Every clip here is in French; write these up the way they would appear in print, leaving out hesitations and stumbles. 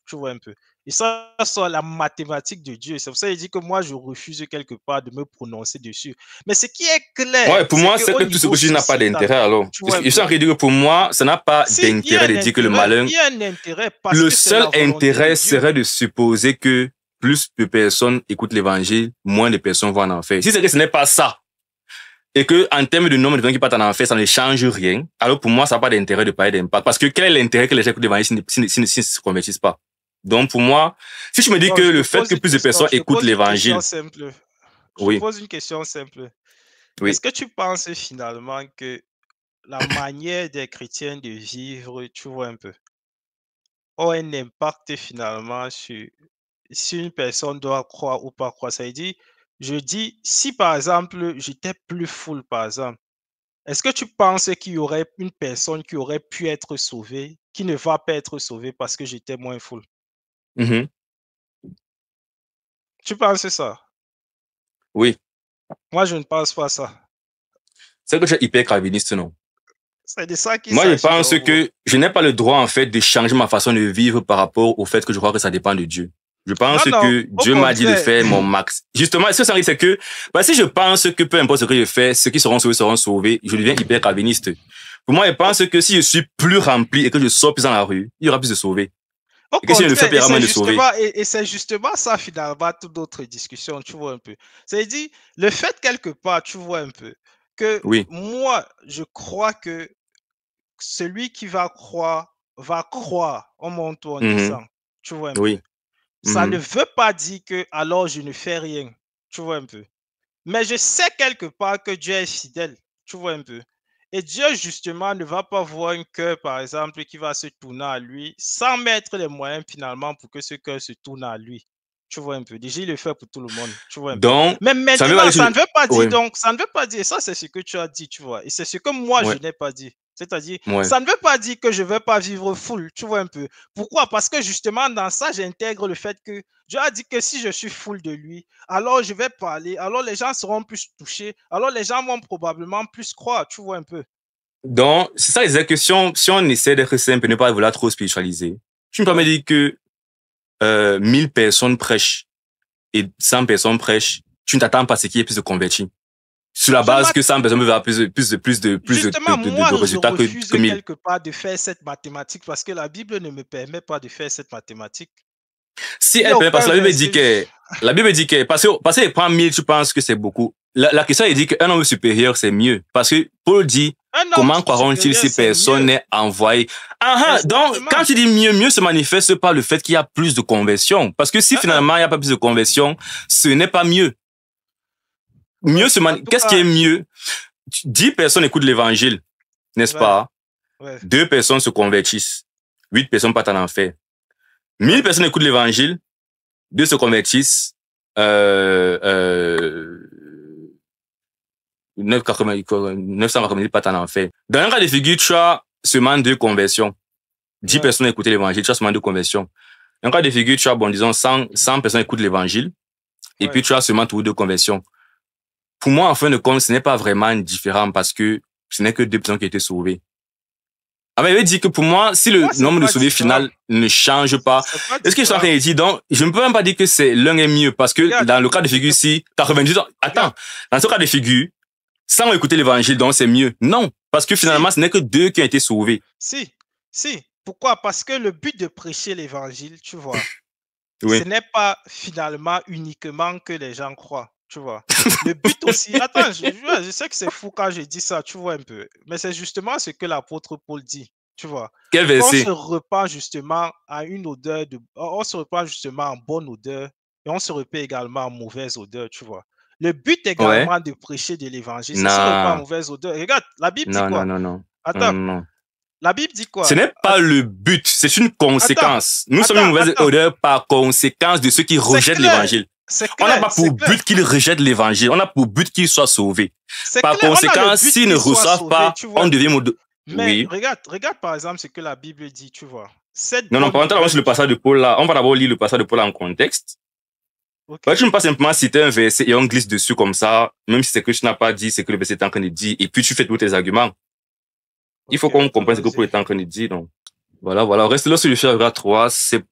tu vois un peu. Et ça, c'est la mathématique de Dieu. C'est pour ça qu'il dit que moi, je refuse quelque part de me prononcer dessus. Mais ce qui est clair, Ouais, pour c'est moi, c'est qu'au que tout ce niveau que je dis n'a pas sociétal, d'intérêt alors. tu vois un Je suis peu. en train de dire que pour moi, ça n'a pas Si, d'intérêt de dire que le malin. il y a un intérêt parce Le que c'est seul la volonté de intérêt Dieu. serait de supposer que plus de personnes écoutent l'évangile, moins de personnes vont en enfer. Si c'est que ce n'est pas ça, et que en termes de nombre de personnes qui partent en enfer, ça ne change rien, alors pour moi, ça n'a pas d'intérêt de parler d'impact. Parce que quel est l'intérêt que les gens écoutent l'évangile s'ils ne se convertissent pas? Donc pour moi, si je me dis Bon, que le fait que plus de personnes je te écoutent pose une question l'évangile, simple. Je te oui, pose une question simple. oui. Est-ce que tu penses finalement que la manière des chrétiens de vivre, tu vois un peu, a un impact finalement sur si une personne doit croire ou pas croire? Ça veut dire, je dis, si par exemple, j'étais plus full, par exemple, est-ce que tu penses qu'il y aurait une personne qui aurait pu être sauvée, qui ne va pas être sauvée parce que j'étais moins full? Mhm. Tu penses ça? Oui. Moi, je ne pense pas ça. C'est que tu es hyper calviniste, non? C'est de ça qu'il Moi, je s'agit, pense donc bon. que je n'ai pas le droit, en fait, de changer ma façon de vivre par rapport au fait que je crois que ça dépend de Dieu. Je pense Non, non, que au Dieu m'a dit de contraire. faire mon max. Justement, ce que ça arrive, c'est que, bah, si je pense que peu importe ce que je fais, ceux qui seront sauvés, je deviens hyper calviniste. Pour moi, je pense que si je suis plus rempli et que je sors plus dans la rue, il y aura plus de sauvés. Au Et que si je le fais, contraire, il y aura moins de sauvés. et c'est justement ça finalement toute notre discussion, tu vois un peu. C'est-à-dire, le fait quelque part, tu vois un peu, que Oui. moi, je crois que celui qui va croire en mon tour en Mhm. disant, tu vois un peu. Oui. Ça ne Mhm. veut pas dire que alors je ne fais rien, tu vois un peu. Mais je sais quelque part que Dieu est fidèle, tu vois un peu. Et Dieu, justement, ne va pas voir un cœur, par exemple, qui va se tourner à lui sans mettre les moyens, finalement, pour que ce cœur se tourne à lui. Tu vois un peu. Déjà, il le fait pour tout le monde. Tu vois un peu. Donc, Mais ça veut pas maintenant, dire ça ne veut pas dire, oui. donc, ça ne veut pas dire, ça, c'est ce que tu as dit, tu vois. Et c'est ce que moi, je Ouais. n'ai pas dit. C'est-à-dire, Ouais. ça ne veut pas dire que je ne vais pas vivre full, tu vois un peu. Pourquoi? Parce que justement, dans ça, j'intègre le fait que Dieu a dit que si je suis full de lui, alors je vais parler, alors les gens seront plus touchés, alors les gens vont probablement plus croire, tu vois un peu. Donc, c'est ça, les questions. Si on essaie d'être simple et ne pas vouloir trop spécialiser, tu ne peux pas me Ouais. dire que 1000 personnes prêchent et 100 personnes prêchent, tu ne t'attends pas à ce qu'il y ait plus de convertis. Sur la Je base que 100 personnes peuvent avoir Justement, moi, de je résultats refuse que 1000. quelque part de faire cette mathématique parce que la Bible ne me permet pas de faire cette mathématique. Si Il n'y elle a permet, parce aucun que verset. la Bible dit que, parce que prendre 1000, tu penses que c'est beaucoup. La question, elle dit qu'un homme supérieur, c'est mieux. Parce que Paul dit, Un homme comment croiront-ils supérieur, si c'est personne mieux. n'est envoyé? Donc, quand Exactement. tu dis mieux, mieux se manifeste par le fait qu'il y a plus de conversion. Parce que si Hein, hein. finalement il n'y a pas plus de conversion, ce n'est pas mieux. Ouais. En tout Qu'est-ce qui est cas, mieux? 10 personnes écoutent l'évangile, n'est-ce ouais, pas? ouais, 2 personnes se convertissent. 8 personnes partent en enfer. 1000 ouais. personnes écoutent l'évangile, 2 se convertissent, euh, euh, 990 partent en enfer. Dans un cas de figure, tu as seulement 2 conversions. 10 Ouais. personnes écoutent l'évangile, tu as seulement 2 conversions. Dans un cas de figure, tu as, bon, disons, 100 personnes écoutent l'évangile, et puis Ouais. tu as seulement 2 conversions. Pour moi, en fin de compte, ce n'est pas vraiment différent parce que ce n'est que 2 personnes qui ont été sauvées. Ah ben, il veut dire que pour moi, si Pour le moi, c'est nombre de pas sauvés différent. final ne change pas, C'est pas est-ce que je suis en train différent. de dire, donc, je ne peux même pas dire que c'est l'un est mieux parce que Regarde, dans le cas de figure, si 90 ans, regarde. attends, dans ce cas de figure, sans écouter l'évangile, donc c'est mieux. Non, parce que finalement, Si, ce n'est que 2 qui ont été sauvés. si, si. Pourquoi? Parce que le but de prêcher l'évangile, tu vois, ce Oui. n'est pas finalement uniquement que les gens croient, tu vois. Le but aussi, attends, je sais que c'est fou quand je dis ça, tu vois un peu, mais c'est justement ce que l'apôtre Paul dit, tu vois. Quel Qu'on se verset? repent justement à une odeur on se repent justement en bonne odeur et on se repent également en mauvaise odeur, tu vois. Le but Ouais. également de prêcher de l'évangile, c'est se repent en Non, mauvaise odeur. Regarde, la Bible dit non, non, quoi? non, non. Attends, Non, non. la Bible dit Ce quoi? n'est pas le but, c'est une Attends, conséquence. Nous sommes une mauvaise attends. odeur par conséquence de ceux qui C'est rejettent clair, l'évangile. c'est On n'a clair, pas c'est pour clair. but qu'ils rejettent l'évangile, on a pour but qu'ils soient sauvés. C'est Par clair, on a le conséquent, but s'ils ne qu'ils soient reçoivent sauvés, pas, tu vois on un devient peu. mode. Mais Oui. regarde par exemple ce que la Bible dit, tu vois. Cette Non, non, bonne pendant qu'on nouvelle, sur le passage de Paul là, on va d'abord lire le passage de Paul en contexte. ok, Ouais, tu ne peux pas simplement citer un verset et on glisse dessus comme ça, même si c'est que tu n'as pas dit, c'est que le verset est en train de dire, et puis tu fais tous tes arguments. Il faut ok, qu'on comprenne ce que Paul allons-y. est en train de dire, donc. Voilà, voilà. On reste là sur le chapitre 3, c'est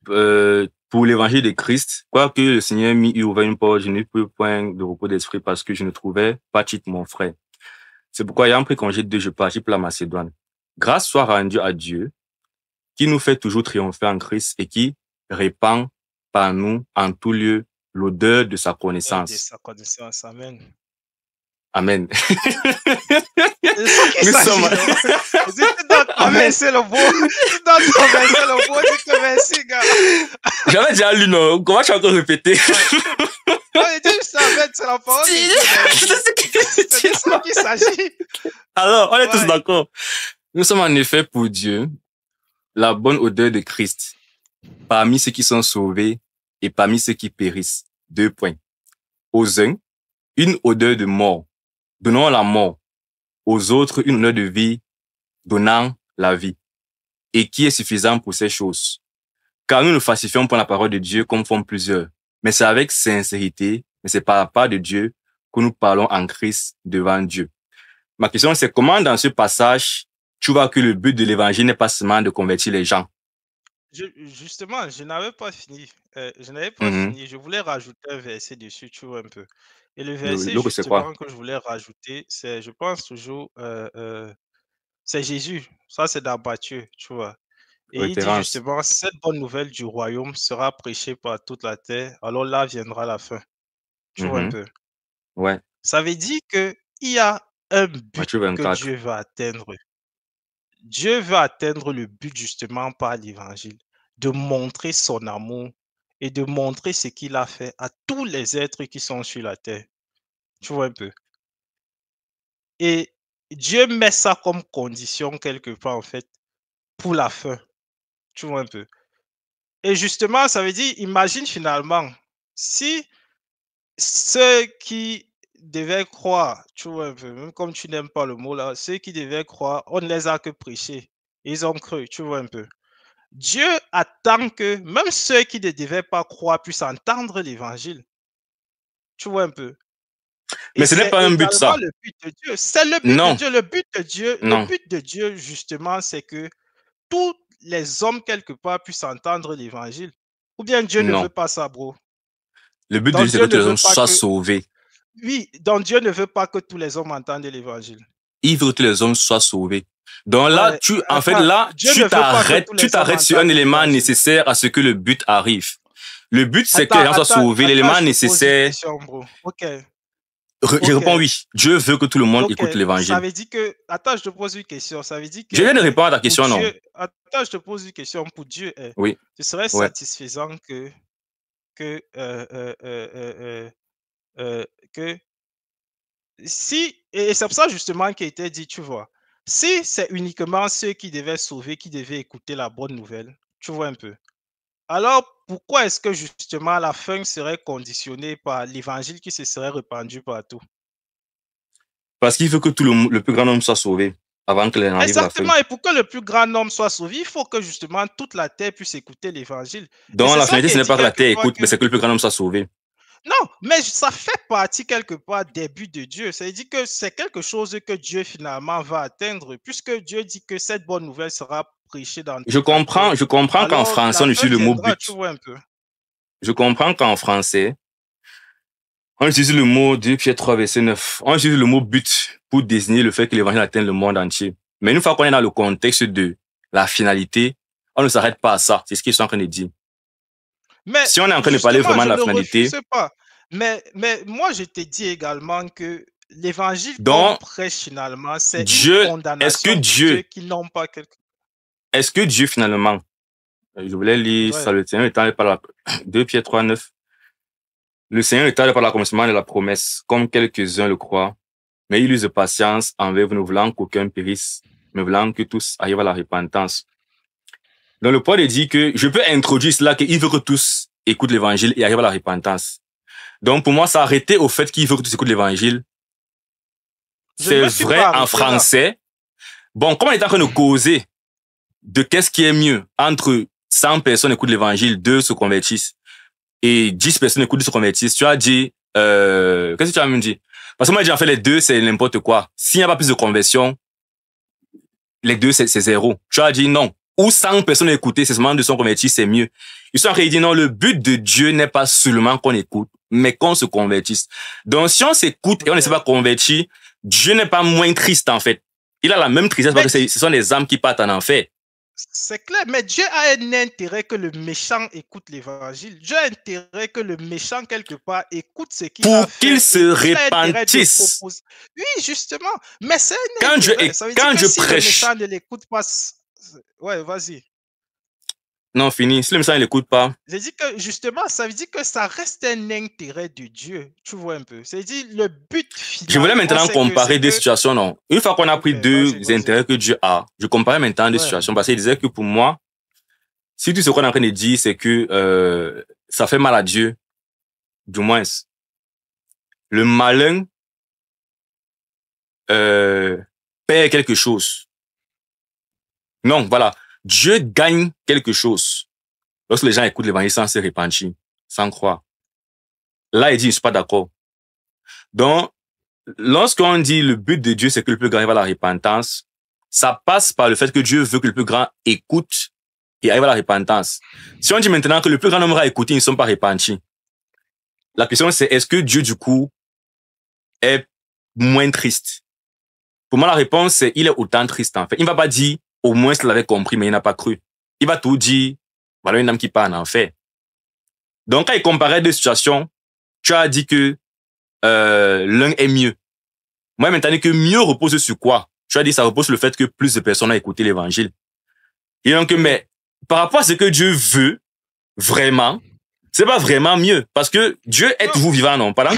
pour l'évangile de Christ. Quoique le Seigneur m'y eût ouvert une porte, je n'ai plus point de repos d'esprit parce que je ne trouvais pas Tite, mon frère. C'est pourquoi, ayant pris congé d'eux, je partis pour la Macédoine. Grâce soit rendue à Dieu, qui nous fait toujours triompher en Christ et qui répand par nous en tout lieu l'odeur de sa De connaissance. sa connaissance. Amen. Amen. C'est ça qu'il Nous s'agit, sommes... non? Tu dois traverser le beau. Tu dois traverser le beau. Tu te merci, gars. J'avais déjà lu, non? Comment tu vas encore répéter? Non, mais tu savais, c'est la parole de Dieu. C'est de ça qu'il s'agit. Alors, on est tous Ouais. d'accord. Nous sommes en effet pour Dieu la bonne odeur de Christ parmi ceux qui sont sauvés et parmi ceux qui périssent. 2 points. Aux uns, une odeur de mort, donnant la mort. Aux autres, une odeur de vie, donnant la vie. Et qui est suffisant pour ces choses. Car nous nous falsifions pour la parole de Dieu comme font plusieurs. Mais c'est avec sincérité, mais c'est par la part de Dieu que nous parlons en Christ devant Dieu. Ma question, c'est comment dans ce passage, tu vois que le but de l'évangile n'est pas seulement de convertir les gens. Justement, je n'avais pas fini. Je n'avais pas fini. Je voulais rajouter un verset dessus, tu vois un peu. Et le verset, L'autre, c'est quoi? justement, que je voulais rajouter, c'est, je pense toujours, c'est Jésus. Ça, c'est dans Matthieu, tu vois. Et il dit Référence. justement, cette bonne nouvelle du royaume sera prêchée par toute la terre, alors là viendra la fin. Tu vois un peu. Ouais. Ça veut dire qu'il y a un but Matthieu que 24. Dieu va atteindre. Dieu veut atteindre le but justement par l'évangile, de montrer son amour et de montrer ce qu'il a fait à tous les êtres qui sont sur la terre. Tu vois un peu. Et Dieu met ça comme condition quelque part en fait pour la fin. Tu vois un peu. Et justement, ça veut dire, imagine finalement, si ceux qui devaient croire, tu vois un peu, même comme tu n'aimes pas le mot là, ceux qui devaient croire, on ne les a que prêchés. Ils ont cru, tu vois un peu. Dieu attend que même ceux qui ne devaient pas croire puissent entendre l'évangile. Tu vois un peu. Et Mais ce n'est c'est pas un but, également ça. le but de Dieu. C'est le but de Non, Dieu. Le but de Dieu, le non, but de Dieu, justement, c'est que tous les hommes, quelque part, puissent entendre l'évangile. Ou bien Dieu ne veut non. pas ça, bro. Le but de Donc Dieu, c'est que Dieu tous ne les veut hommes pas soient que. sauvés. Oui, donc Dieu ne veut pas que tous les hommes entendent l'évangile. Il veut que tous les hommes soient sauvés. Donc là, Ouais, attends, Dieu ne tu veut pas que tous tu les hommes t'arrêtes sur un entendent élément l'évangile. nécessaire à ce que le but arrive. Le but, c'est que les gens soient sauvés. Attends, L'élément je te pose une nécessaire, question, bro. Ok, je ok, réponds oui. Dieu veut que tout le monde ok. écoute Ça l'évangile. veut dire que. Attends, je te pose une question. Ça veut dire Je que viens de répondre à ta pour question, non? Dieu. Attends, je te pose une question. Pour Dieu, Oui, ce serait ouais. satisfaisant que, euh, que si. Et c'est pour ça justement qu'il était dit, tu vois. Si c'est uniquement ceux qui devaient sauver, qui devaient écouter la bonne nouvelle, tu vois un peu. Alors, pourquoi est-ce que justement la fin serait conditionnée par l'évangile qui se serait répandu partout? Parce qu'il veut que le plus grand nombre soit sauvé avant que arrive la fin. Exactement, et pour que le plus grand nombre soit sauvé, il faut que justement toute la terre puisse écouter l'évangile. Et Donc c'est la ça finalité, qui ce est n'est dit pas que la quelque terre part écoute, mais que. c'est que le plus grand nombre soit sauvé. Non, mais ça fait partie quelque part des buts de Dieu. Ça veut dire que c'est quelque chose que Dieu finalement va atteindre, puisque Dieu dit que cette bonne nouvelle sera prêchée dans toute la terre. Je comprends qu'en Alors, français, la on fin utilise le mot viendra, tu but. vois un peu. Je comprends qu'en français, on utilise le mot 2 Pierre 3, verset 9. On utilise le mot but pour désigner le fait que l'évangile atteint le monde entier. Mais une fois qu'on est dans le contexte de la finalité, on ne s'arrête pas à ça. C'est ce qu'ils sont en train de dire. Mais Si on est en train de parler justement, vraiment je de la ne finalité, refuse pas. Mais moi, je te dis également que l'évangile qu'on donc, prêche finalement, c'est une condamnation pour ceux qui n'ont pas quelque. Est-ce que Dieu finalement, je voulais lire ça, Ouais. le Seigneur étant par la, 2 Pierre 3, 9. Le Seigneur étant par l'accomplissement de la promesse, comme quelques-uns le croient, mais il use de patience envers vous, ne voulant qu'aucun périsse, mais voulant que tous arrivent à la repentance. Donc le Paul dit que je peux introduire cela qu'il veut que tous écoutent l'évangile et arrivent à la repentance. Donc pour moi, s'arrêter au fait qu'il veut que tous écoutent l'évangile, Je ne c'est me suis pas vrai en arrêté là. français. Bon, comme on est en train de causer de qu'est-ce qui est mieux entre 100 personnes écoutent l'évangile, 2 se convertissent, et 10 personnes écoutent, 2 se convertissent, tu as dit, qu'est-ce que tu as même dit? Parce que moi, j'ai en fait les deux, c'est n'importe quoi. S'il n'y a pas plus de conversion, les deux, c'est zéro. Tu as dit non. ou 100 personnes écoutées, c'est seulement de son convertir, c'est mieux. Ils sont en train de dire non, le but de Dieu n'est pas seulement qu'on écoute, mais qu'on se convertisse. Donc, si on s'écoute et on ne s'est pas converti, Dieu n'est pas moins triste, en fait. Il a la même tristesse parce que ce sont des âmes qui partent en enfer. C'est clair, mais Dieu a un intérêt que le méchant écoute l'évangile. Dieu a intérêt que le méchant, quelque part, écoute ce qu'il a fait. Pour qu'il se repentisse. Oui, justement. Mais c'est un quand intérêt. Je, ça veut quand dire que je si prêche, le méchant ne l'écoute pas... Ouais, vas-y. Non, fini. Si le méchant ne l'écoute pas. J'ai dit que justement, ça veut dire que ça reste un intérêt de Dieu. Tu vois un peu. C'est-à-dire le but final. Je voulais maintenant comparer deux situations, non. Une fois qu'on a pris deux intérêts que Dieu a, je comparais maintenant deux situations parce qu'il disait que pour moi, si tout ce qu'on est en train de dire, c'est que ça fait mal à Dieu, du moins, le malin perd quelque chose. Non, voilà. Dieu gagne quelque chose lorsque les gens écoutent l'évangile sans se repentir, sans croire. Là, il dit, je ne suis pas d'accord. Donc, lorsqu'on dit le but de Dieu, c'est que le plus grand arrive à la repentance, ça passe par le fait que Dieu veut que le plus grand écoute et arrive à la repentance. Si on dit maintenant que le plus grand nombre a écouté, ils ne sont pas repentis, la question c'est est-ce que Dieu, du coup, est moins triste? Pour moi, la réponse c'est il est autant triste, en fait. Il ne va pas dire au moins qu'il avait compris, mais il n'a pas cru. Il va tout dire, voilà une âme qui part en enfer. Donc, quand il comparait deux situations, tu as dit que l'un est mieux. Moi, maintenant que mieux repose sur quoi? Tu as dit ça repose sur le fait que plus de personnes ont écouté l'évangile. Et donc, mais par rapport à ce que Dieu veut, vraiment, c'est pas vraiment mieux. Parce que Dieu est toujours vivant, non? Pendant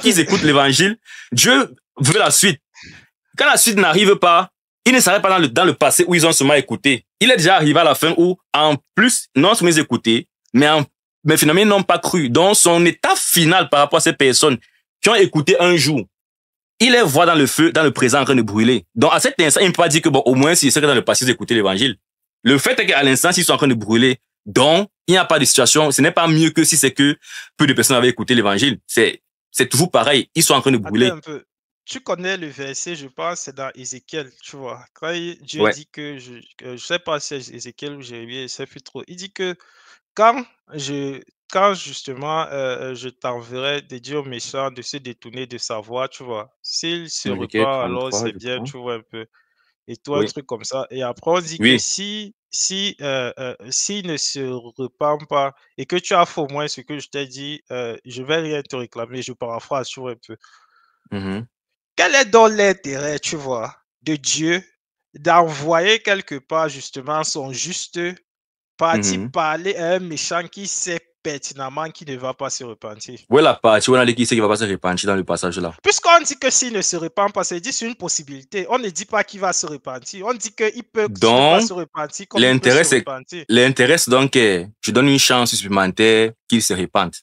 qu'ils écoutent l'évangile, Dieu veut la suite. Quand la suite n'arrive pas, il ne s'arrête pas dans le passé où ils ont seulement écouté. Il est déjà arrivé à la fin où, en plus, non seulement ils écouté, mais finalement, ils n'ont pas cru. Donc, son état final par rapport à ces personnes qui ont écouté un jour, il les voit dans le feu, dans le présent en train de brûler. Donc, à cet instant, il ne peut pas dire que, bon, au moins, s'ils seraient dans le passé, ils écoutaient l'évangile. Le fait est qu'à l'instant, s'ils sont en train de brûler, donc, il n'y a pas de situation, ce n'est pas mieux que si c'est que peu de personnes avaient écouté l'évangile. C'est toujours pareil, ils sont en train de brûler. Attends un peu. Tu connais le verset, je pense, c'est dans Ézéchiel, tu vois. Quand Dieu dit que, je sais pas si c'est Ézéchiel ou Jérémie, je sais plus trop. Il dit que quand justement je t'enverrai de dire aux méchants de se détourner de sa voie, tu vois. S'il se repent, alors c'est bien, tu vois un peu. Et tout un truc comme ça. Et après, on dit que s'il ne se repent pas et que tu as fait au moins ce que je t'ai dit, je vais rien te réclamer, je paraphrase, tu vois un peu. Quel est donc l'intérêt, tu vois, de Dieu d'envoyer quelque part justement son juste parti parler à un méchant qui sait pertinemment qu'il ne va pas se repentir? Oui, la partie où on a dit qui sait qu'il va pas se repentir dans le passage là. Puisqu'on dit que s'il ne se repent pas, c'est dit c'est une possibilité. On ne dit pas qu'il va se repentir. On dit qu'il peut ne pas se repentir comme il peut se repentir. L'intérêt, c'est donc que je donne une chance supplémentaire qu'il se repente.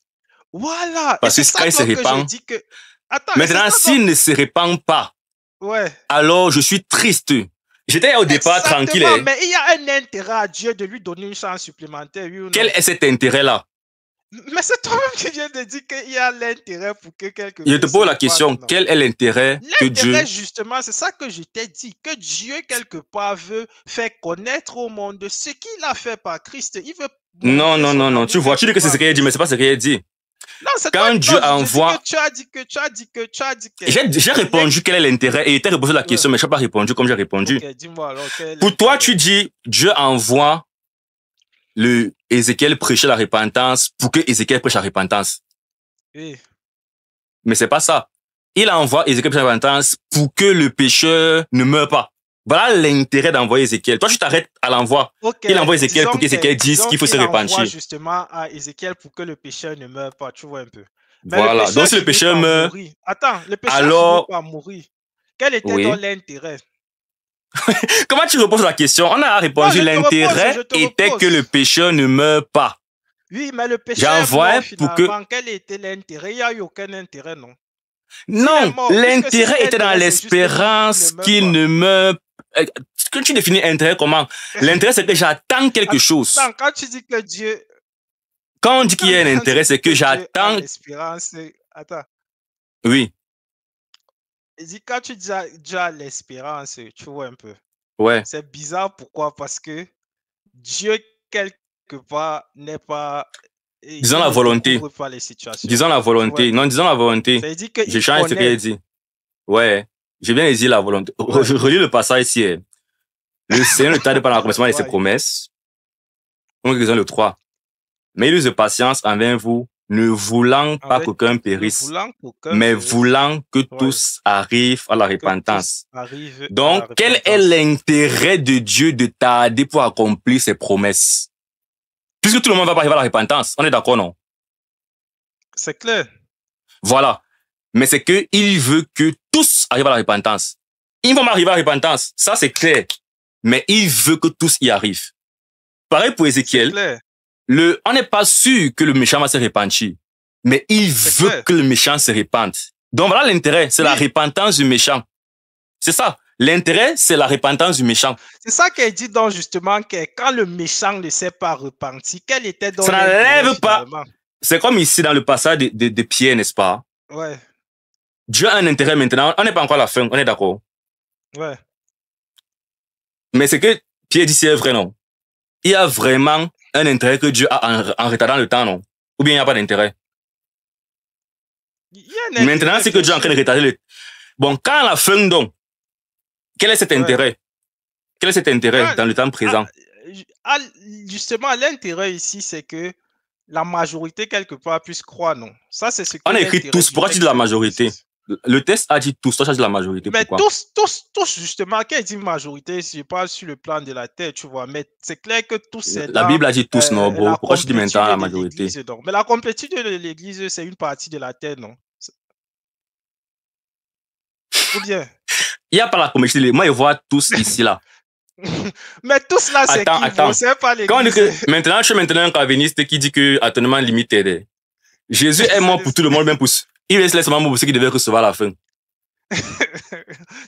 Voilà. Parce que quand il se repent, je dis que... Attends, maintenant, s'il ne se repent pas, alors je suis triste. J'étais au départ tranquille. Mais il y a un intérêt à Dieu de lui donner une chance supplémentaire, oui ou non? Quel est cet intérêt-là? Mais c'est toi-même qui viens de dire qu'il y a l'intérêt pour que quelqu'un... Je te pose la question, quel est l'intérêt que Dieu... L'intérêt, justement, c'est ça que je t'ai dit, que Dieu, quelque part, veut faire connaître au monde ce qu'il a fait par Christ. Il veut... Non, tu vois, tu dis que c'est ce qu'il a dit, mais c'est pas ce qu'il a dit. Non, c'est quand Dieu envoie... Tu as dit que... J'ai répondu quel est l'intérêt et il t'a répondu la question, mais je n'ai pas répondu comme j'ai répondu. Okay, dis-moi alors, pour toi, tu dis, Dieu envoie le Ézéchiel prêcher la repentance pour que Ézéchiel prêche la repentance. Oui. Mais c'est pas ça. Il envoie Ézéchiel prêcher la repentance pour que le pécheur ne meure pas. Voilà l'intérêt d'envoyer Ézéchiel. Toi, tu t'arrêtes à l'envoi. Il envoie Ézéchiel pour qu'Ézéchiel dise qu'il faut se repentir. Il envoie justement à Ézéchiel pour que le pécheur ne meure pas. Tu vois un peu. Mais voilà. Donc, si le pécheur meurt... Attends, le pécheur finit par mourir. Quel était donc l'intérêt? Comment tu reposes la question? On a répondu l'intérêt était que le pécheur ne meure pas. Oui, mais le pécheur mort, finalement, quel était l'intérêt? Il n'y a eu aucun intérêt, non? Non, l'intérêt était dans l'espérance qu'il ne meure. Que tu définis intérêt comment? L'intérêt, c'est que j'attends quelque chose. Attends, quand tu dis que Dieu... Quand on dit qu'il y a un intérêt, c'est que j'attends... L'espérance, attends. Oui. Quand tu dis Dieu a l'espérance, tu vois un peu. Ouais. C'est bizarre, pourquoi? Parce que Dieu, quelque part, n'est pas... Disons Il la ne volonté. découvre pas les situations. Disons la Tu vois un volonté. peu. Non, disons la volonté. Ça veut dire Je qu'il change ce qu'elle connaît. dit. Ouais. J'ai bien dit la volonté. Ouais, Je relis le passage ici. Le Seigneur ne tarde pas dans l'accomplissement de ses ouais. promesses. On raison le 3. Mais il use de patience envers vous, ne voulant pas Avec, qu'aucun ne périsse, voulant qu'aucun mais périsse. voulant que Ouais. tous arrivent à la Que tous repentance. arrivent à la Donc, quel est repentance. l'intérêt de Dieu de tarder pour accomplir ses promesses? Puisque tout le monde va pas arriver à la repentance. On est d'accord, non? C'est clair. Voilà. Mais c'est que il veut que tous arrivent à la repentance. Ils vont arriver à la repentance. Ça, c'est clair. Mais il veut que tous y arrivent. Pareil pour C'est Ézéchiel. clair. On n'est pas sûr que le méchant va se repentir. Mais il veut clair. que le méchant se repente. Donc voilà l'intérêt. C'est la repentance du méchant. C'est ça. L'intérêt, c'est la repentance du méchant. C'est ça qu'elle dit donc justement que quand le méchant ne s'est pas repenti, quel était donc ça n'enlève pas. Finalement? C'est comme ici dans le passage de Pierre, n'est-ce pas? Ouais. Dieu a un intérêt maintenant. On n'est pas encore à la fin, on est d'accord? Ouais. Mais c'est que Pierre dit c'est vrai, non? Il y a vraiment un intérêt que Dieu a en retardant le temps, non? Ou bien il n'y a pas d'intérêt? Maintenant, c'est que Dieu est en train de retarder le... Bon, quand à la fin, donc, quel est cet intérêt? Quel est cet intérêt dans le temps présent? Justement, l'intérêt ici, c'est que la majorité, quelque part, puisse croire, non? Ça, c'est ce que... On a écrit tous. Pourquoi tu dis la majorité? Le texte a dit tous. Toi, tu as dit la majorité. Mais pourquoi? tous, justement. Quand il dit majorité, je parle sur le plan de la tête, tu vois. Mais c'est clair que tous, c'est la Bible a dit tous, non, bro. Pourquoi tu dis maintenant la majorité? Mais la complétude de l'Église, c'est une partie de la terre, non? Ou bien? Il n'y a pas la complétude. Moi, je vois tous ici, là. Mais tous là, c'est qui? C'est pas l'Église. Maintenant, je suis maintenant un calviniste qui dit que atonement limité. Jésus est mort pour tout le monde, même pour... Il laisse seulement pour ceux qui devaient recevoir à la fin.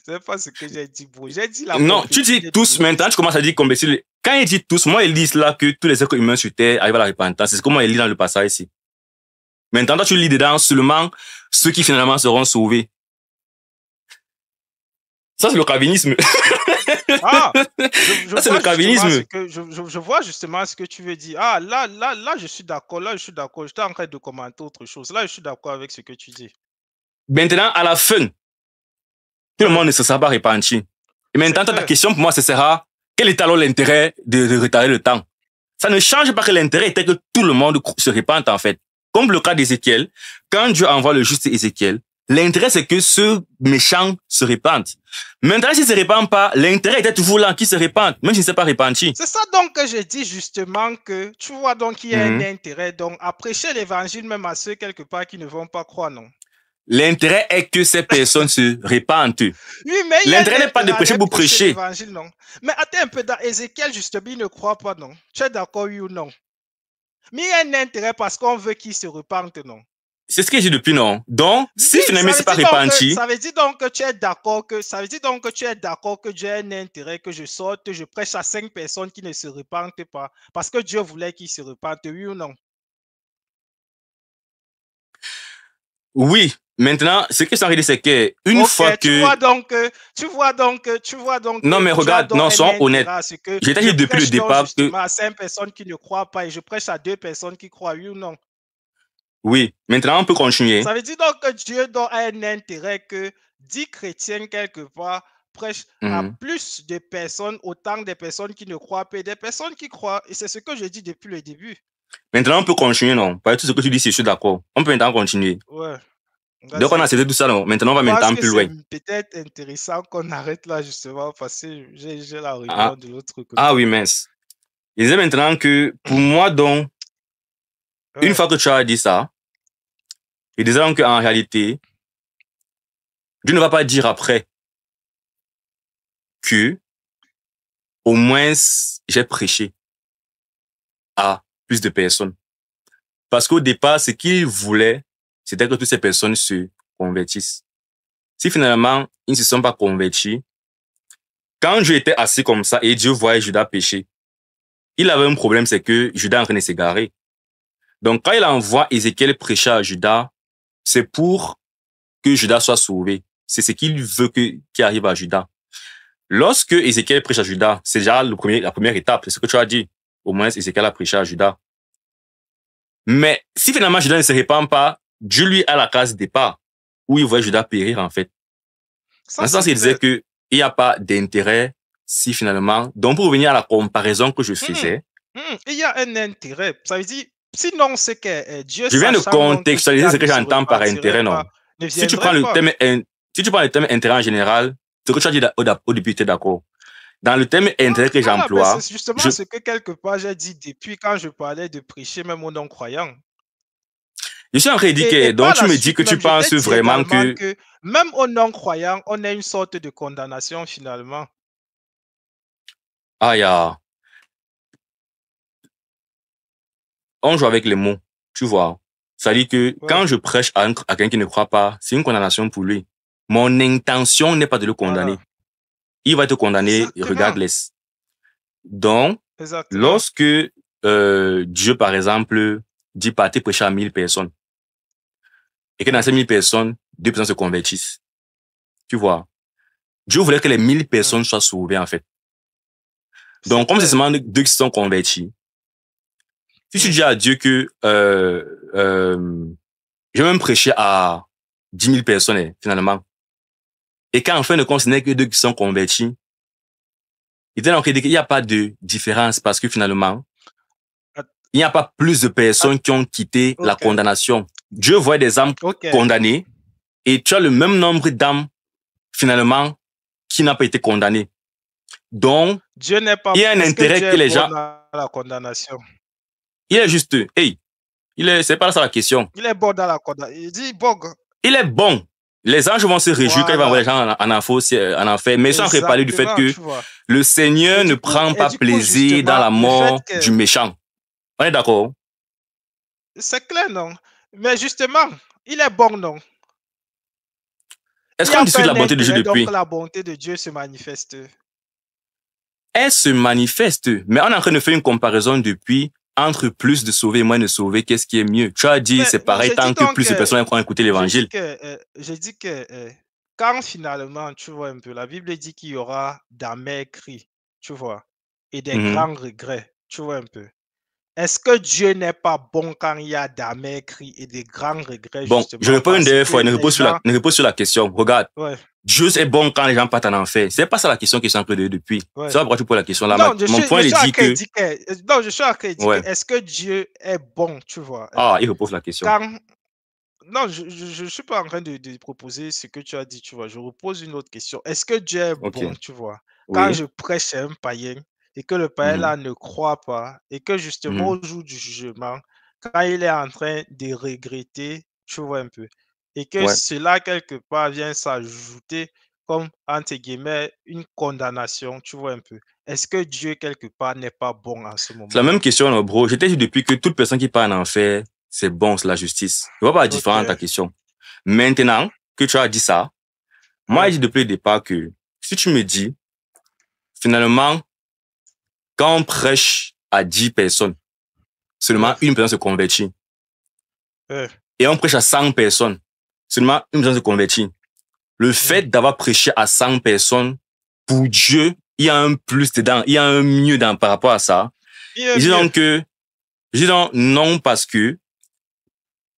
C'est pas ce que j'ai dit, bro. J'ai dit la Non, tu dis tous, maintenant tu commences à dire complétude. Quand il dit tous, moi il dit là que tous les êtres humains sur terre arrivent à la repentance. C'est comment il lit dans le passage ici. Maintenant, toi, tu lis dedans seulement ceux qui finalement seront sauvés. Ça, c'est le calvinisme. Ah, ça, c'est le calvinisme. Je vois justement ce que tu veux dire. Ah, là, je suis d'accord. Là, je suis d'accord. J'étais en train de commenter autre chose. Là, je suis d'accord avec ce que tu dis. Maintenant, à la fin, tout le monde ne se sera pas repenti. Et maintenant, ta question pour moi, ce sera, quel est alors l'intérêt de retarder le temps? Ça ne change pas que l'intérêt était que tout le monde se repente, en fait. Comme le cas d'Ézéchiel, quand Dieu envoie le juste Ézéchiel, l'intérêt, c'est que ce méchant se repente. Maintenant, s'il ne se répand pas, l'intérêt était toujours là, qu'il se repente, même s'il ne s'est pas repenti. C'est ça donc que je dis justement que, tu vois, donc il y a un intérêt donc à prêcher l'évangile même à ceux quelque part qui ne vont pas croire, non? L'intérêt est que ces personnes se répandent. Oui, mais l'intérêt n'est pas de prêcher pour prêcher. Non. Mais attends un peu, dans Ézéchiel, justement, il ne croit pas, non? Tu es d'accord, oui ou non? Mais il y a un intérêt parce qu'on veut qu'il se repente, non? C'est ce que j'ai dit depuis, non? Donc, si finalement c'est pas repenti. Ça veut dire donc que tu es d'accord que Dieu a un intérêt que je sorte, je prêche à 5 personnes qui ne se repentent pas. Parce que Dieu voulait qu'ils se repentent, oui ou non? Oui. Maintenant, ce que ça veut dire, c'est que une fois que... Tu vois donc. Non, mais regarde, non, sois honnête. J'ai dit depuis le départ que... à 5 personnes qui ne croient pas et je prêche à 2 personnes qui croient, oui ou non? Oui. Maintenant, on peut continuer. Ça veut dire donc que Dieu a un intérêt que 10 chrétiens, quelque part, prêchent à plus de personnes, autant de personnes qui ne croient pas et des personnes qui croient. Et c'est ce que je dis depuis le début. Maintenant, on peut continuer, non? Pas tout ce que tu dis, je suis d'accord. On peut maintenant continuer. Ouais. Donc, on a cédé tout ça, non? Maintenant, on va maintenant plus loin. C'est peut-être intéressant qu'on arrête là, justement, parce que j'ai la réunion de l'autre côté. Ah oui, mince. Je disais maintenant que, pour moi, donc, une fois que tu as dit ça, je disais donc qu'en réalité, Dieu ne va pas dire après que, au moins, j'ai prêché à plus de personnes. Parce qu'au départ, ce qu'il voulait, c'était que toutes ces personnes se convertissent. Si finalement, ils ne se sont pas convertis, quand Dieu était assis comme ça et Dieu voyait Judas pécher, il avait un problème, c'est que Judas est en train de s'égarer. Donc, quand il envoie Ézéchiel prêcher à Judas, c'est pour que Judas soit sauvé. C'est ce qu'il veut qui arrive à Judas. Lorsque Ézéchiel prêche à Judas, c'est déjà la première étape, c'est ce que tu as dit. Au moins, Ézéchiel a prêché à Judas. Mais si finalement Judas ne se répand pas, Dieu lui a la case départ, où il voit Judas périr en fait. Dans Ça, ce sens, c'est il disait clair. qu'il n'y a pas d'intérêt si finalement... Donc, pour revenir à la comparaison que je faisais, Il y a un intérêt. Ça veut dire, sinon, c'est que Dieu, je viens de sachant donc que contextualiser Judas ce ne que se j'entends par repartirait intérêt, pas, non. ne Si tu prends viendrait le pas. thème, si tu prends le thème intérêt en général, ce que tu as dit au début, tu es d'accord. Dans le thème intérêt que Voilà, mais j'emploie, c'est justement je, ce que quelque part j'ai dit depuis quand je parlais de prêcher même aux non-croyants. je suis en train de dire Et que, donc par tu la me dis suite que tu même, je t'ai penses dit vraiment également que, que même aux non-croyants, on a une sorte de condamnation finalement. ah, on joue avec les mots, tu vois. Ça dit que Ouais, quand je prêche à quelqu'un qui ne croit pas, c'est une condamnation pour lui. Mon intention n'est pas de le condamner. voilà. Il va te condamner Exactement. regardless. Donc, Exactement. lorsque Dieu, par exemple, dit partez prêcher à 1000 personnes, et que dans ces 1000 personnes, 2 personnes se convertissent, tu vois, Dieu voulait que les 1000 Mm. personnes soient sauvées, en fait. C'est Donc, comme c'est clair. seulement 2 qui sont convertis, si tu Mm. dis à Dieu que je vais même prêcher à 10 000 personnes, finalement, et qu'en fin de compte, ce n'est que 2 qui sont convertis, il dit donc qu'il n'y a pas de différence parce que finalement, Att- il n'y a pas plus de personnes qui ont quitté la Ok. condamnation. Dieu voit des âmes Ok. condamnées et tu as le même nombre d'âmes, finalement, qui n'ont pas été condamnées. Donc, Dieu n'est pas. il y a un Est-ce que intérêt Dieu que est les bon gens, dans la condamnation? il est juste, hey, c'est pas ça la question. Il est bon dans la condamnation. Il dit bon. Il est bon. Les anges vont se réjouir quand ils vont envoyer Voilà. les gens en enfer. Mais ils sont en train de parler du fait Exactement, que tu vois. le Seigneur ne prend Et pas du coup, plaisir dans justement, la le fait mort du que méchant. On est d'accord? c'est clair, non? Mais justement, il est bon, non? Il Est-ce n'y qu'on a pas discute de la un bonté de Dieu intérêt, donc depuis? la bonté de Dieu se manifeste. Elle se manifeste, mais on est en train de faire une comparaison depuis entre plus de sauver et moins de sauver. Qu'est-ce qui est mieux? Tu as dit c'est Mais pareil tant que plus de personnes ont écouté l'évangile. j'ai dit que quand finalement, tu vois un peu, la Bible dit qu'il y aura d'amers cris, tu vois, et des Mhm. grands regrets, tu vois un peu. Est-ce que Dieu n'est pas bon quand il y a d'amers cris et des grands regrets, Bon, je justement, réponds une parce dernière fois, que les gens... ne repose sur la question. Regarde, Ouais, Dieu est bon quand les gens partent en enfer. C'est pas ça la question qui est en train de depuis. ouais. C'est pourquoi tu poses la question là. Non, Mon point, je il suis en dit train de que, dire que, non, je suis en train de dire que ouais. est-ce que Dieu est bon, tu vois, Ah, il repose la question. quand... Non, je suis pas en train de proposer ce que tu as dit, tu vois. Je repose une autre question. Est-ce que Dieu est Ok. bon, tu vois, quand Oui. je prêche à un païen et que le païen Mhm. là ne croit pas et que justement Mhm. au jour du jugement, quand il est en train de regretter, tu vois un peu, et que Ouais. cela quelque part vient s'ajouter comme entre guillemets une condamnation, tu vois un peu. Est-ce que Dieu quelque part n'est pas bon à ce C'est la même moment-là? question, là, bro. Je t'ai dit depuis que toute personne qui part en enfer, c'est bon, c'est la justice. Je vois pas la différence dans ta Ok, question. Maintenant que tu as dit ça, moi, j'ai ouais, dit depuis le départ que si tu me dis, finalement, quand on prêche à 10 personnes, seulement ouais, une personne se convertit. ouais, Et on prêche à 100 personnes, seulement une personne se convertit. Le fait mm. d'avoir prêché à 100 personnes, pour Dieu, il y a un plus dedans, il y a un mieux dans, par rapport à ça. Il est Et mieux. je dis donc non parce que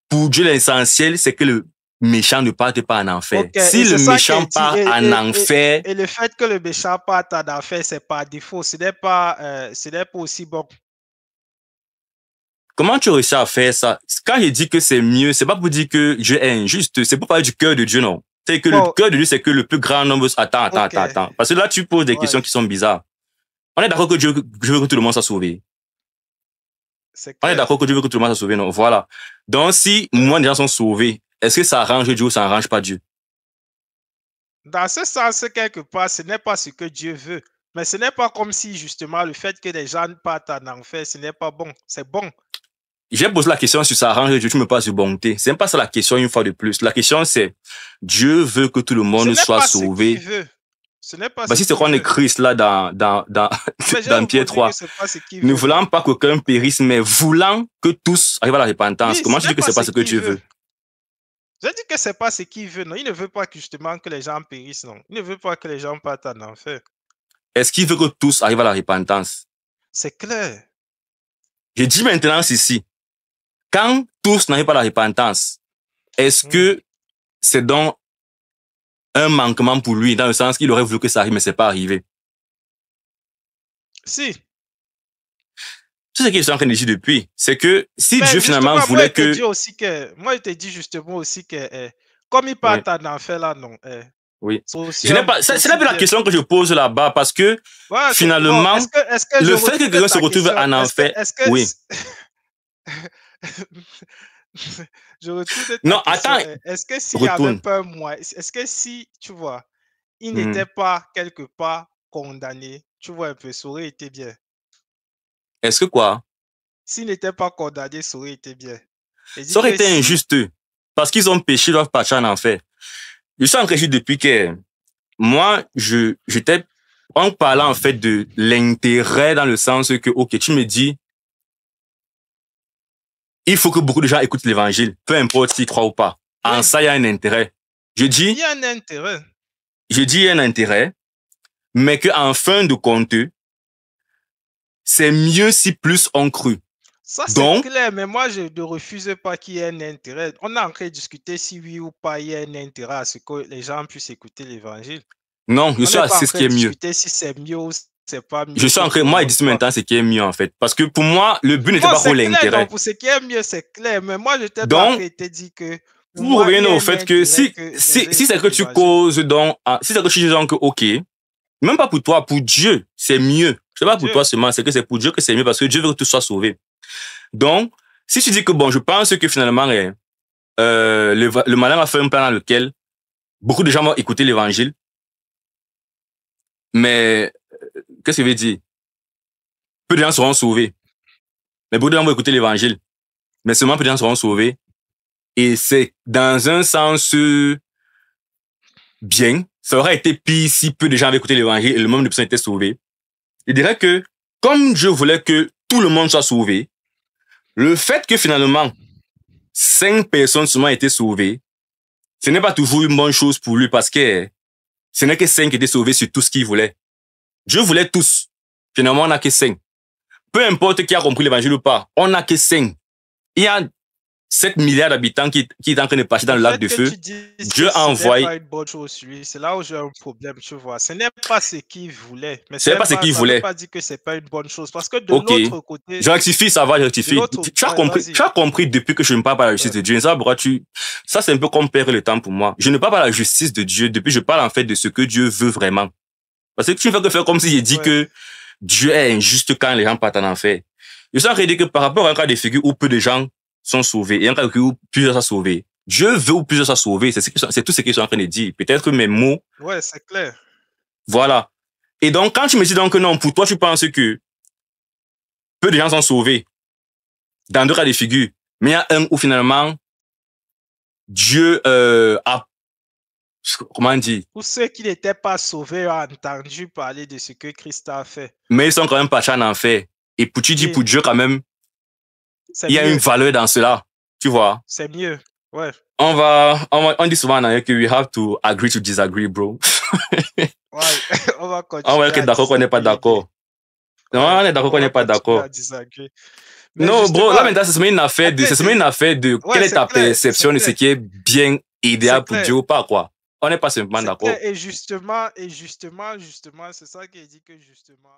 pour Dieu, l'essentiel, c'est que le méchant ne parte pas en enfer. OK, et Si le c'est ça qui méchant est dit. part en enfer, Et le fait que le méchant parte en enfer, c'est par défaut. Ce n'est pas aussi bon. comment tu réussis à faire ça? Quand je dis que c'est mieux, c'est pas pour dire que Dieu est injuste, c'est pour parler du cœur de Dieu, non. C'est que le Bon, cœur de Dieu, c'est que le plus grand nombre... OK, Attends. Parce que là, tu poses des questions ouais, qui sont bizarres. On est d'accord que Dieu veut que tout le monde soit sauvé. c'est On est clair. d'accord que Dieu veut que tout le monde soit sauvé, non? Voilà. Donc, si moins de gens sont sauvés, est-ce que ça arrange Dieu ou ça arrange pas Dieu? Dans ce sens, quelque part, ce n'est pas ce que Dieu veut. Mais ce n'est pas comme si, justement, le fait que les gens partent en enfer, ce n'est pas bon. C'est bon. J'ai posé la question si ça arrange Dieu, tu me parles sur bonté. C'est même pas ça la question une fois de plus. La question c'est, Dieu veut que tout le Ce monde n'est soit pas ce qu'il sauvé. veut. Ce n'est pas Bah, ce si c'est qu'il quoi on est veut. Christ là Mais j'ai dans Pierre répondu que 3, ce n'est pas ce qu'il ne veut, non? voulant pas qu'aucun périsse, mais voulant que tous arrivent à la repentance. Oui, Comment ce tu n'est dis que pas c'est pas ce ce que qu'il Dieu veut. veut? J'ai dit que c'est pas ce qu'il veut, non. Il ne veut pas que, justement que les gens périssent, non. Il ne veut pas que les gens partent en enfer. est-ce qu'il veut que tous arrivent à la repentance? C'est clair. Je dis maintenant ceci. Quand tous n'arrivent pas à la repentance, est-ce que c'est donc un manquement pour lui, dans le sens qu'il aurait voulu que ça arrive, mais c'est pas arrivé? Si. Tout ce que je suis en train de dire depuis, c'est que si Mais Dieu finalement justement, voulait que... moi, je te dis justement aussi que, comme il part Oui, en enfer là, non, oui. c'est aussi, Je n'ai pas, c'est c'est aussi pas la bien. question que je pose là-bas, parce que Voilà, bon, finalement, est-ce que je le fait que retrouve quelqu'un se ta retrouve question? en enfer, Est-ce que, oui. je retourne ta Non, question. attends, Est-ce que s'il n'y avait retourne. pas un moyen, est-ce que si, tu vois, il Mhm. n'était pas quelque part condamné, tu vois un peu, ça aurait été bien. Est-ce que quoi? S'il n'était pas condamné, ça aurait été bien. Il dit Ça aurait que été si, injuste, parce qu'ils ont péché, ils doivent partir en enfer. Je suis en train de dire depuis que moi, j'étais en parlant en fait de l'intérêt dans le sens que, ok, tu me dis, il faut que beaucoup de gens écoutent l'évangile, peu importe s'ils croient ou pas. En oui, ça, il y a un intérêt. Je il dis, y a un intérêt. il y a un intérêt, mais qu'en fin de compte, c'est mieux si plus on crut. Ça, c'est Donc, clair, mais moi, je ne refuse pas qu'il y ait un intérêt. On a en train de discuter si oui ou pas il y a un intérêt à ce que les gens puissent écouter l'évangile. non, je On suis n'est pas assez en ce train qui de est mieux. discuter si c'est mieux ou c'est pas Je mieux suis que en train, tout le moi, je monde dis croit. maintenant ce qui est mieux, en fait. Parce que pour moi, le but n'était Bon, pas pour c'est clair, l'intérêt. donc pour ce qui est mieux, c'est clair. Mais moi, j'étais en Donc, train de te dire que pour pour moi, il y revenir a au un fait que intérêt si, que les si, gens si c'est écoutent que tu l'évangile. causes donc, si c'est que tu dis donc, ok, même pas pour toi, pour Dieu, c'est mieux. C'est pas pour Dieu, toi seulement, c'est que c'est pour Dieu que c'est mieux parce que Dieu veut que tu sois sauvé. Donc, si tu dis que bon, je pense que finalement, le malin a fait un plan dans lequel beaucoup de gens vont écouter l'évangile, mais qu'est-ce que ça veut dire? Peu de gens seront sauvés. Mais beaucoup de gens vont écouter l'évangile, mais seulement peu de gens seront sauvés. Et c'est dans un sens bien. Ça aurait été pire si peu de gens avaient écouté l'évangile et le nombre de personnes étaient sauvées. Je dirais que, comme Dieu voulait que tout le monde soit sauvé, le fait que finalement, 5 personnes seulement aient été sauvées, ce n'est pas toujours une bonne chose pour lui parce que ce n'est que 5 qui étaient sauvés sur tout ce qu'il voulait. Dieu voulait tous. Finalement, on n'a que 5. Peu importe qui a compris l'évangile ou pas, on n'a que 5. Il y a 7 milliards d'habitants qui est en train de passer dans le le lac fait de que feu. tu dises Dieu que a ce n'est envoyé. pas une bonne chose sur lui, c'est là où j'ai un problème, tu vois. Ce n'est pas ce qu'il voulait, mais C'est pas ce qu'il ça ne veut voulait. pas dire que c'est pas une bonne chose. Parce que de Ok. l'autre côté, Je rectifie, ça va, je de rectifie. l'autre, Tu as ouais, compris, vas-y. tu as compris depuis que je ne parle pas de la justice de Dieu. Et ça, pourquoi ça, c'est un peu comme perdre le temps pour moi. Je ne parle pas de la justice de Dieu depuis je parle en fait de ce que Dieu veut vraiment. Parce que tu ne fais que faire comme si j'ai dit Ouais. que Dieu est injuste quand les gens partent en enfer. Je suis en train de dire que par rapport à un cas de figure où peu de gens sont sauvés et un cas de figure où plusieurs sont sauvés, Dieu veut où plusieurs soient sauvés. C'est tout ce que je suis en train de dire. Peut-être que mes mots, Ouais, c'est clair. voilà. Et donc, quand tu me dis donc que non, pour toi, tu penses que peu de gens sont sauvés dans deux cas de figure, mais il y a un où finalement, Dieu a, comment dire, Pour ceux qui n'étaient pas sauvés ont entendu parler de ce que Christ a fait. mais ils sont quand même partis en enfer. Et pour tu dis Oui. pour Dieu quand même, C'est il y a mieux. une valeur dans cela, tu vois. C'est mieux. Ouais. On dit souvent en anglais que we have to agree to disagree, bro. Ouais. On va continuer. On va être d'accord qu'on n'est pas d'accord. Non, on est d'accord qu'on n'est pas d'accord. Mais Non, bro, là justement, maintenant, c'est une affaire de, c'est une affaire de ouais, quelle est c'est ta clair, perception de ce qui est bien idéal C'est pour clair. Dieu ou pas, quoi. On n'est pas simplement c'est d'accord. clair. Et justement, c'est ça qui dit que justement,